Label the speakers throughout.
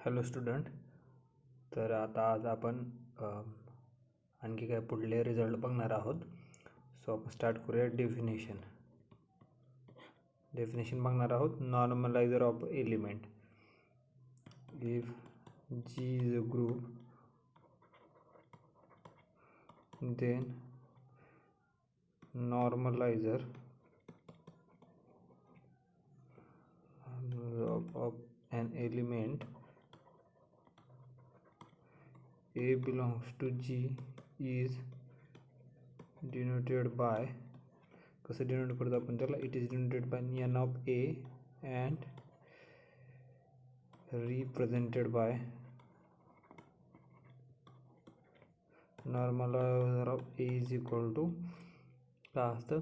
Speaker 1: Hello student. तर आता आज आपण आणखी काय पुढले रिझल्ट बघणार आहोत. सो आपण स्टार्ट करूया. डेफिनेशन बघणार आहोत. Normalizer of element. If G is a group then normalizer of an element A belongs to G is denoted by, कसं डिनोट करतो आपण त्याला, it is denoted by n of A and represented by normalizer of A is equal to काय असतं,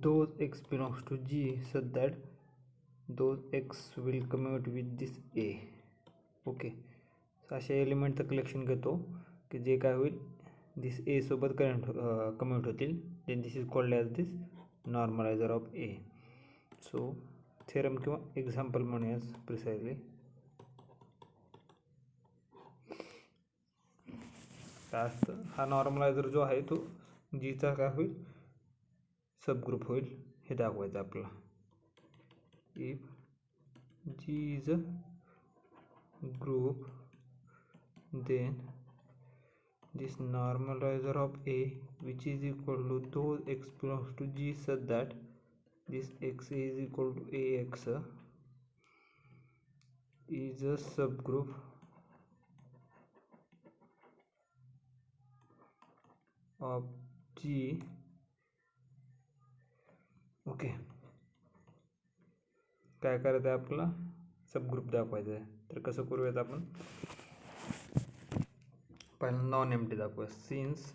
Speaker 1: those x belongs to G such that those x will commute with this A. Okay, अशा एलिमेंटचं collection घेतो की जे काय होईल, this ए सोबत commute होतील. Then this is called as this normalizer of a. So theorem किंवा एक्झाम्पल म्हणूया प्रिसाइजली. काय असतं, हा नॉर्मलायझर जो आहे तो जीचा काय होईल, सबग्रुप होईल हे दाखवायचं आपल्याला. If G is a group then this normalizer of A which is equal to those x belongs to G such that this x is equal to AX is a subgroup of G. Okay, काय करायचं आहे आपल्याला, subgroup दाखवायचं आहे. तर कसं करूयात आपण, पहिला नॉन एम्प्टी दाखवूया. Since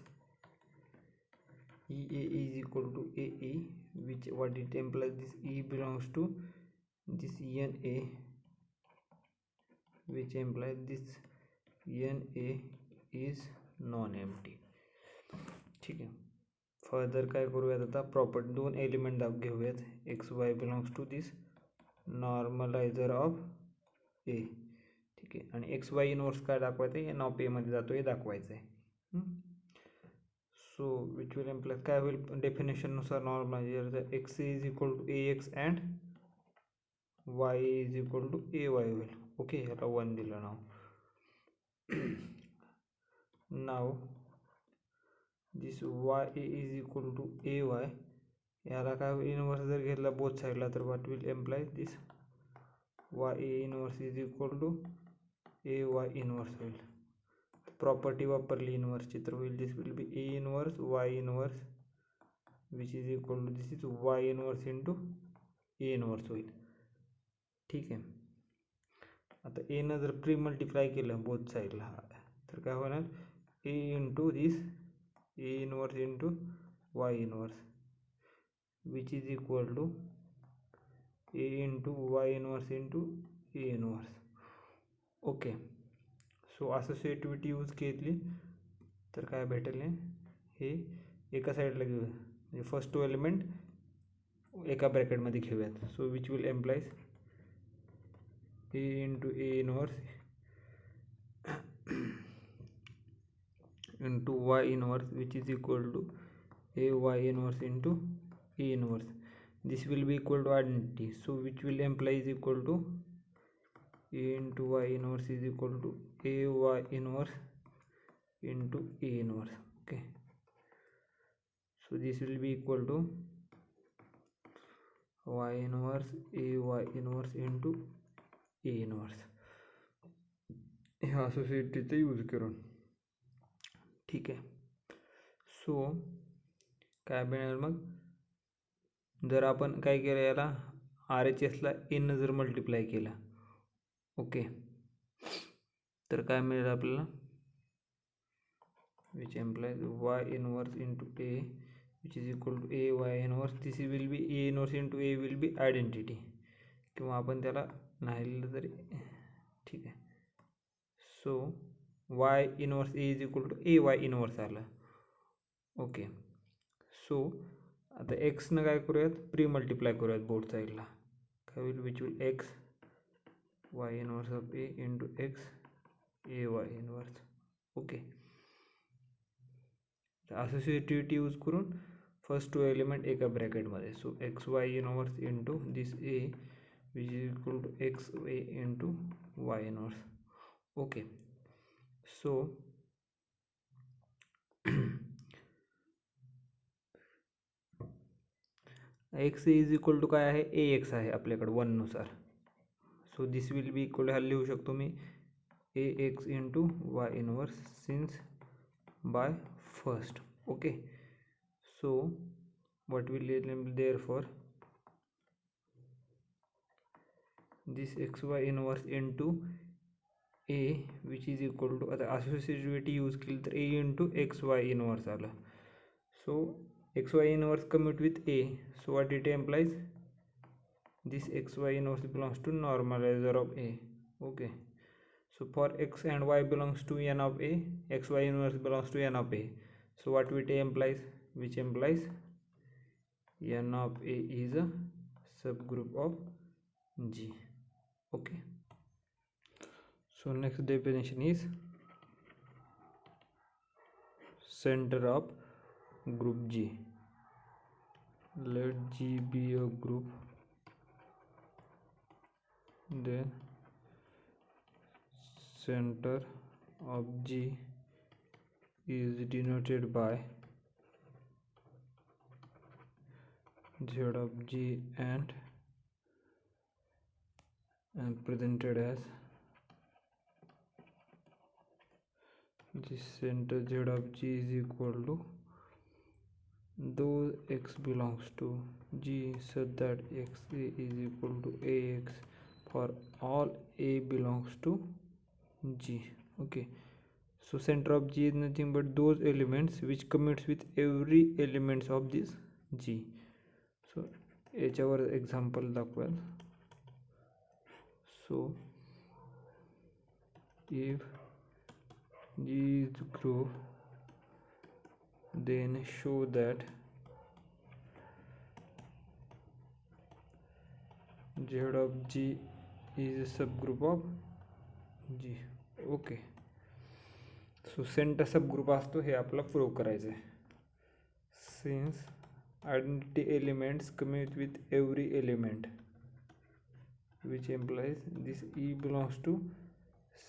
Speaker 1: EA is equal to AE, which what it implies, this E belongs to this NA, which implies this NA is non-empty. ठीक आहे. फर्दर काय करूयात आता, प्रॉपर्टी दोन एलिमेंट घेऊयात. X y belongs to this normalizer of a. ठीक आहे. आणि एक्स वाय इनवर्स काय दाखवायचं आहे, एन ऑफ ए मध्ये जातो हे दाखवायचं आहे. सो विच विल इम्प्लाय काय होईल, डेफिनेशननुसार normalizer x is equal to a x and y is equal to a y होईल. ओके, याला 1 दिलं नाव. Now this y a is equal to a y, याला काय होईल, इनवर्स जर घेतला बोथ साईडला तर what will imply this y a inverse is equal to a y inverse होईल. प्रॉपर्टी वापरली इनवर्सची तर होईल, this will be a inverse y inverse which is equal to this is Y inverse into A inverse होईल. ठीक आहे. आता एनं जर प्री मल्टिप्लाय केलं बोथ साईडला तर काय होणार, a into this a inverse into y inverse which is equal to a into y inverse into A inverse. Okay, so associativity use केली तर काय भेटेल, हे एका साईडला घेऊया, म्हणजे फर्स्ट टू एलिमेंट एका ब्रॅकेटमध्ये घेऊयात. So which will implies a into A inverse into y inverse which is equal to a y inverse into A inverse. This will be equal to identity. So which will imply is equal to a into y inverse is equal to a y inverse into a inverse. Okay, so this will be equal to y inverse a y inverse into a inverse, ह्या असोसिएटिव्हिटीचा use करून. ठीक आहे. सो काय मिळेल मग, जर आपण काय केलं, याला RHSला एन जर मल्टिप्लाय केला, ओके, तर काय मिळेल आपल्याला, which implies y inverse into a which is equal to a y inverse. This will be a inverse into a will be identity, किंवा आपण त्याला नाही लिहिलं तरी ठीक आहे. So y inverse a is equal to a y inverse आलं. Okay, so आता एक्सनं काय करूयात, प्री मल्टिप्लाय करूयात बोथ साईडला. काय होईल, which will x y inverse of a into x a y inverse. Okay, associativity use करून फर्स्ट टू एलिमेंट एका ब्रॅकेटमध्ये. So x y inverse into this a which is equal to x a into y inverse. Okay, so x is equal to काय आहे, a x आहे आपल्याकडे वननुसार. So this will be equal, हा लिहू शकतो मी a x into y inverse since by first. Okay, so what will therefore this xy inverse into a which is equal to, आता associativity यूज केली तर a into xy inverse आलं. so xy inverse commute with a, so what it implies, this xy inverse belongs to normalizer of a. okay, so for x and y belongs to n of a, xy inverse belongs to n of a, so what it implies, which implies n of a is a subgroup of G. okay, so next definition is center of group G. let G be a group, then center of G is denoted by Z of G and presented as this center Z of G is equal to though x belongs to G such that x a is equal to ax for all a belongs to G. okay, so center of G is nothing but those elements which commutes with every elements of this G. so याच्यावर example दाखवाल. so if G is group, then show that Z of G is a subgroup of G. okay, so centre subgroup असतो हे आपल्याला prove करायचं आहे. Since identity elements commute with every element, which implies this E belongs to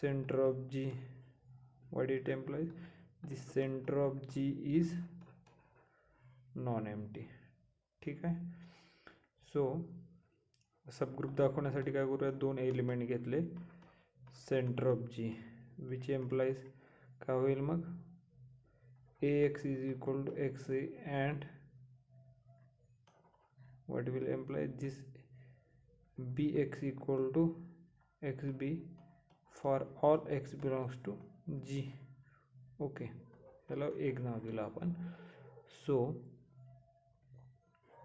Speaker 1: center of G. what it implies, the center of G is non-empty. ठीक आहे. सो subgroup दाखवण्यासाठी काय करूया, दोन एलिमेंट घेतले centre of G, which implies काय होईल मग, ax is equal to xa and what will imply this bx equal to xb for all x belongs to G. Okay, त्याला एक नाव दिलं आपण. सो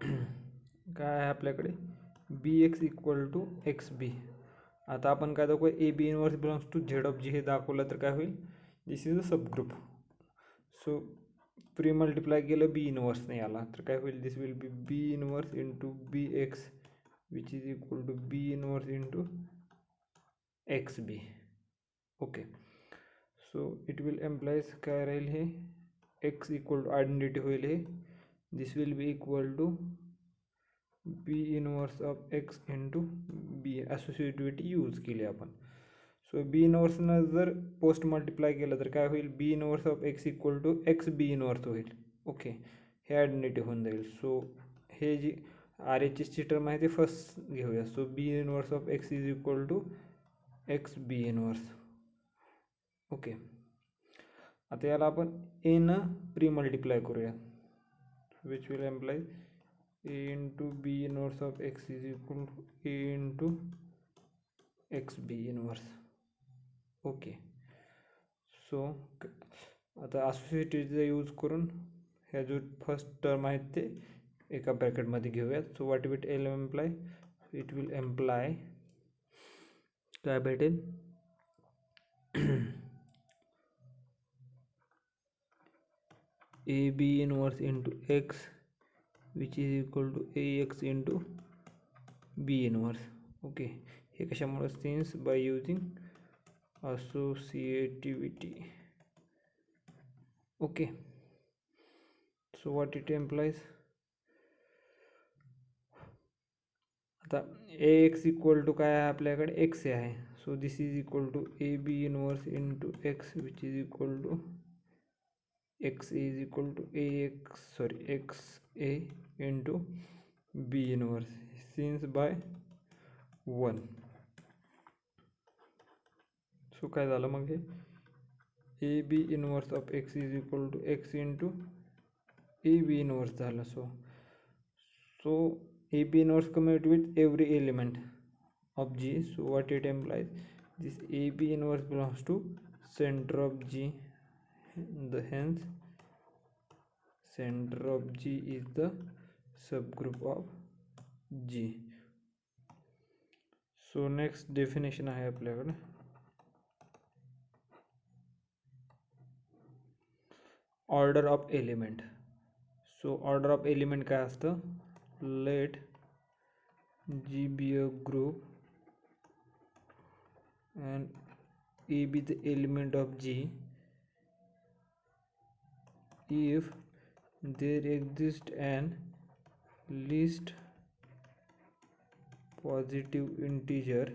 Speaker 1: काय आहे आपल्याकडे, b x equal to x b. आता आपण काय दाखवू, a b inverse belongs to z of G हे दाखवलं तर काय होईल, this is a subgroup. So pre multiply केलं बी इनवर्स नाही आला तर काय होईल, this will be b inverse into b x which is equal to b inverse into x b. Okay, so it will implies काय राहील, हे x equal to identity होईल हे, this will be equal to b inverse of x into b. Associativity use केली आपण. सो B इनवर्सनं जर post multiply केलं तर काय होईल, b inverse of x equal to x b inverse होईल. ओके, हे आयडेंटिटी होऊन जाईल. सो हे जी आर एच एसची टर्म आहे ते फर्स्ट घेऊया. So b inverse of x is equal to x b inverse. Okay, आता याला आपण ए न प्री मल्टिप्लाय करूया, which will imply a into b inverse of x is equal to a into x b inverse. Okay, so आता असोसिएटिव्हिटीचा use करून ह्या जो फर्स्ट टर्म आहेत ते एका ब्रॅकेटमध्ये घेऊयात. So what will imply, it will imply काय भेटेल, a b inverse into x which is equal to ax into b inverse. Okay, हे कशामुळे? Since by using associativity. Okay, so what it implies? आता ax इक्वल टू काय आहे आपल्याकडे? x आहे. So this is equal to a b inverse into x which is equal to x is equal to x a into b inverse since by 1. So काय झालं मग हे? A b inverse of x is equal to x into a b inverse झालं. So a b inverse commute with every element of G. So what it implies? This AB inverse belongs to center of G. Hence center of G is the subgroup of G. So next definition आहे आपल्याकडे. Order of element. So order of element काय असतं? Let G be a group and A be the element of G if there exists an least positive integer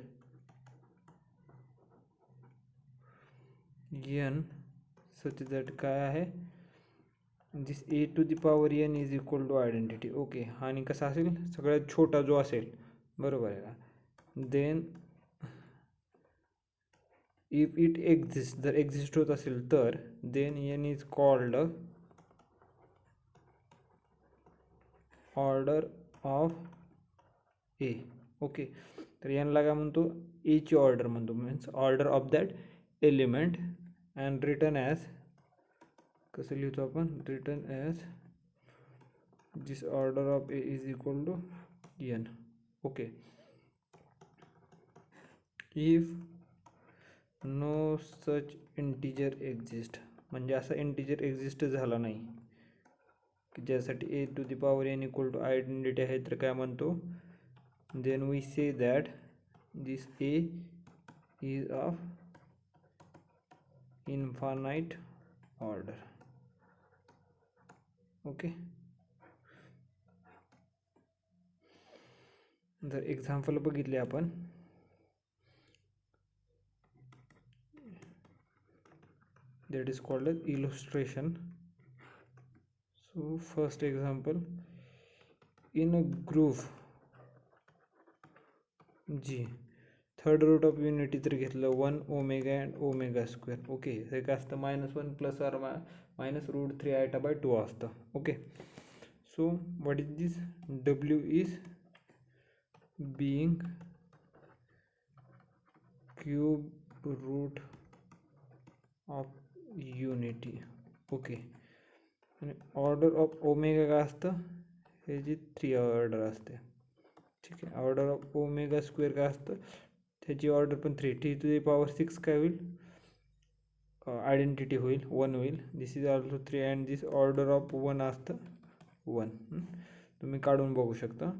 Speaker 1: n such that काय आहे? This a to the power n is equal to identity. Okay, आणि कसा असेल? सगळ्यात छोटा जो असेल, बरोबर आहे का? देन इफ इट एक्झिस्ट, जर एक्झिस्ट होत असेल तर then n is called order of a. Okay, तर यांना काय म्हणतो? ए ची ऑर्डर म्हणतो, means order of that element. And written as, कसं लिहितो आपण? Written as this order of a is equal to n. Okay, if no such integer exist, म्हणजे असा इंटिजर एक्झिस्ट झाला नाही की ज्यासाठी a to the power n equal to identity आहे, तर काय म्हणतो? Then we say that this A is of infinite order. Okay, जर एक्झाम्पल बघितले आपण, that is called as illustration. So first example, in a group G, third root of unity तर घेतलं 1 omega and omega square. Okay, हे काय असतं? -1 plus or minus √3 iota by 2 असतं. Okay, so what is this? W इज being cube root of unity. Okay, आणि order of omega काय असतं? हे जी 3 ऑर्डर असते. ठीक आहे, ऑर्डर ऑफ ओमेगा स्क्वेअर काय असतं? त्याची ऑर्डर पण 3. टी टू दी पॉवर 6 काय होईल? आयडेंटिटी होईल, 1 होईल. This is also 3 and this order of 1 असतं 1. तुम्ही काढून बघू शकता.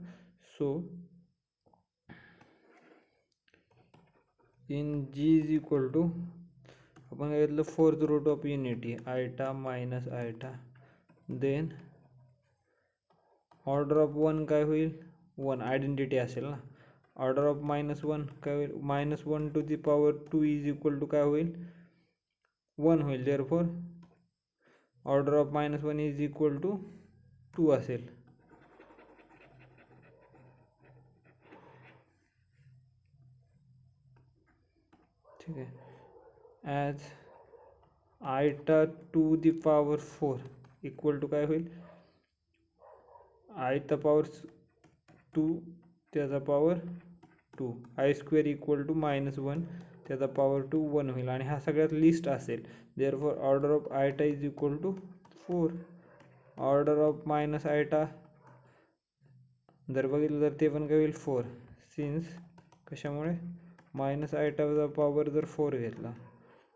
Speaker 1: So in G is equal to, आपण काय घेतलं? Fourth root of unity iota minus iota. Then order of 1 काय होईल? 1 आयडेंटिटी असेल ना. ऑर्डर ऑफ -1 काय होईल? -1 to the power 2 is equal to काय होईल? 1 होईल. Therefore order of -1 is equal to 2 असेल. ठीक आहे, as iota to the power 4 equal to काय होईल? आयता पॉवर 2 त्याचा power 2, I square equal to -1 त्याचा पॉवर 2 1 होईल. आणि हा सगळ्यात लिस्ट असेल. Therefore order of iota is equal to 4. Order of minus iota जर बघितलं तर ते पण काय होईल? 4. सिन्स कशामुळे? मायनस आयटाचा पॉवर जर 4 घेतला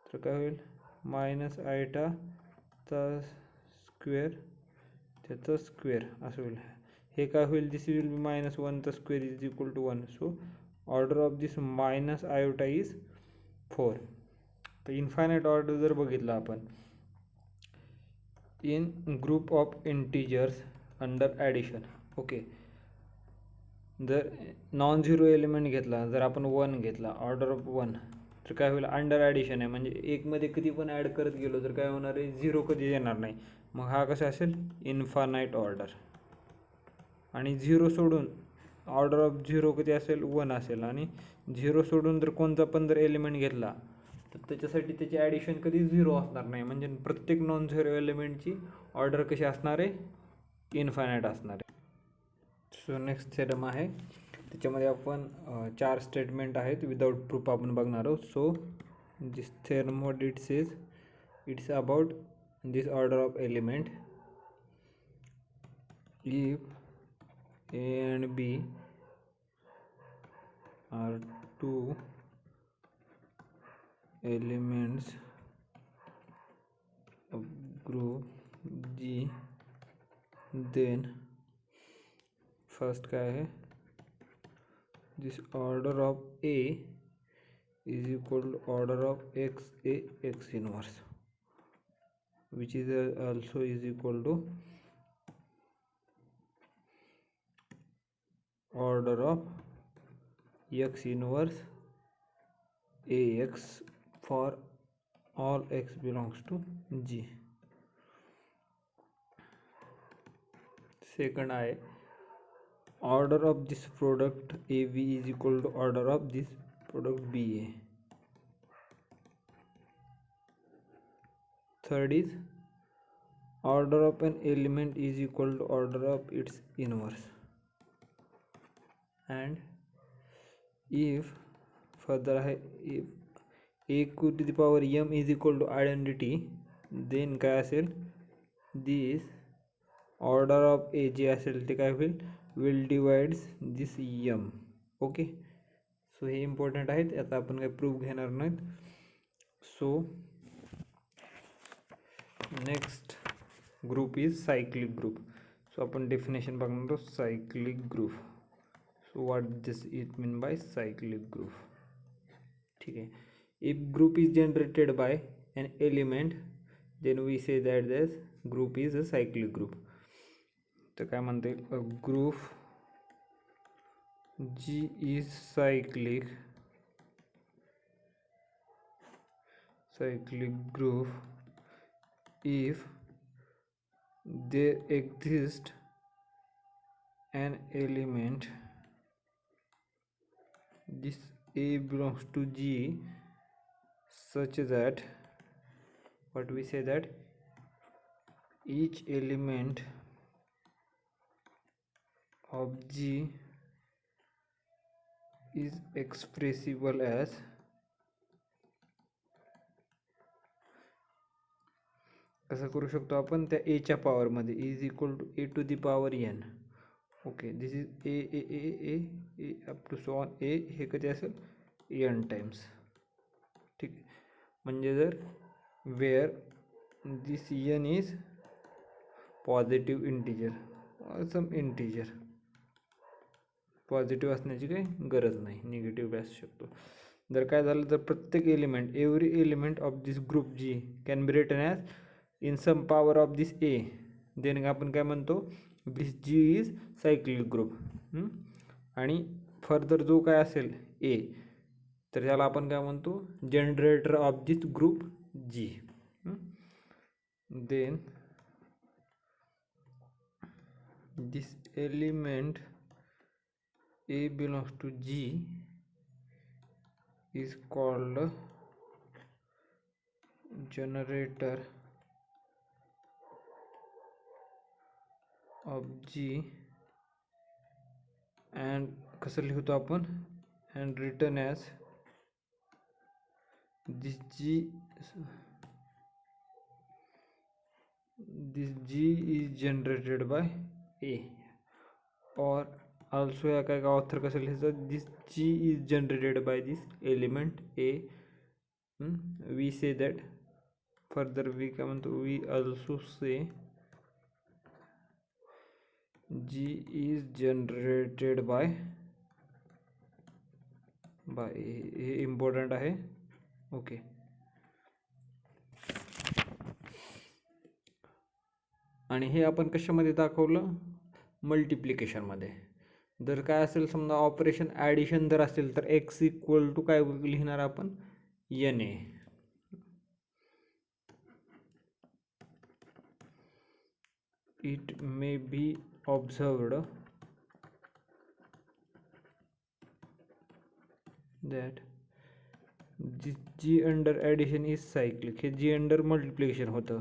Speaker 1: तर काय होईल? मायनस आयटाचा स्क्वेअर त्याचा स्क्वेअर असं होईल. हे काय होईल? दिस विल बी -1 चा square is equal to 1. So order of this minus iota is 4. तर इन्फायनाईट ऑर्डर जर बघितला आपण in group of integers under addition, okay, जर नॉन झिरो एलिमेंट घेतला, जर आपण 1 घेतला, ऑर्डर ऑफ 1, तर काय होईल, अंडर ॲडिशन आहे, म्हणजे एकमध्ये कधी पण ॲड करत गेलो तर काय होणार आहे, 0 कधी येणार नाही. मग हा कसा असेल, इन्फानाईट ऑर्डर. आणि 0 सोडून ऑर्डर ऑफ 0 कधी असेल, 1 असेल. आणि 0 सोडून जर कोणता पण जर एलिमेंट घेतला तर त्याच्यासाठी त्याची ॲडिशन कधी 0 असणार नाही, म्हणजे प्रत्येक नॉन झिरो एलिमेंटची ऑर्डर कशी असणार आहे, इन्फायनाईट असणार आहे. सो नेक्स्ट थेरम आहे, त्याच्यामध्ये आपण 4 स्टेटमेंट आहेत, विदाउट प्रूफ आपण बघणार आहोत. So this theorem what it says, it's about this order of element. If A and B are two elements of group G, then first क्या है, this order of A is equal to order of x A x inverse, which is also is equal to order of x inverse ax for all x belongs to G. Second I, order of this product AB is equal to order of this product BA. Third is, order of an element is equal to order of its inverse. And if further if a to the power m is equal to identity, then काय असेल, this order of a जे असेल ते काय होईल, will divides this m. Okay, so हे important आहेत, आता आपण काही प्रूफ घेणार नाहीत. So next group is cyclic group. So आपण डेफिनेशन बघणार आहोत cyclic group. So what does it mean by cyclic group? ठीक है, if group is generated by an element, then we say that this group is a cyclic group. तर काय म्हणते, a group G is cyclic group if there exists an element, this A belongs to G, such that what we say that each element of G is expressible as कसं करू शकतो आपण, त्या a च्या पॉवरमध्ये is equal to a to the power n. Okay, this is a a a a a up to so on a, हे कधी असेल, एन टाइम्स. ठीक आहे, म्हणजे जर where this n is positive integer, some integer, positive असण्याची काही गरज नाही, निगेटिव्ह बी असू शकतो. जर काय झालं, तर प्रत्येक element, every element of this group G can be written as in some power of this A, then आपण काय म्हणतो, this G is cyclic group. आणि फर्दर जो काय असेल ए, तर त्याला आपण काय म्हणतो, generator of this group G. Then this element A belongs to G is called generator of G, and कसं लिहितो आपण, and written as this G is generated by A, or also या काय ऑथर कसं लिहायचं, this G is generated by this element A. We say that further we काय म्हणतो, we also say G is generated by by हे important आहे. Okay. आणि हे आपण कशामध्ये दाखवलं, मल्टिप्लिकेशनमध्ये. जर काय असेल समजा ऑपरेशन ॲडिशन जर असेल तर एक्स इक्वल टू काय लिहिणार आपण, N A. It may be observed that G under addition is cyclic, हे जी अंडर मल्टिप्लिकेशन होतं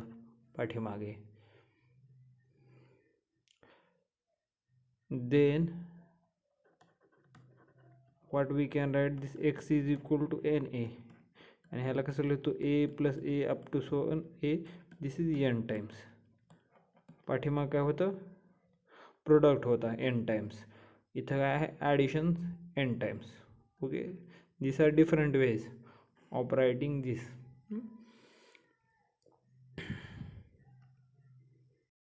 Speaker 1: पाठीमागे. Then what we can write this x is equal to n a, आणि ह्याला कसं लिहितो a plus a up to so a, this is n times. पाठीमाग काय होतं, प्रोडक्ट होता n टाइम्स. इथं काय आहे, addition n times. Okay, this are different ways of writing this.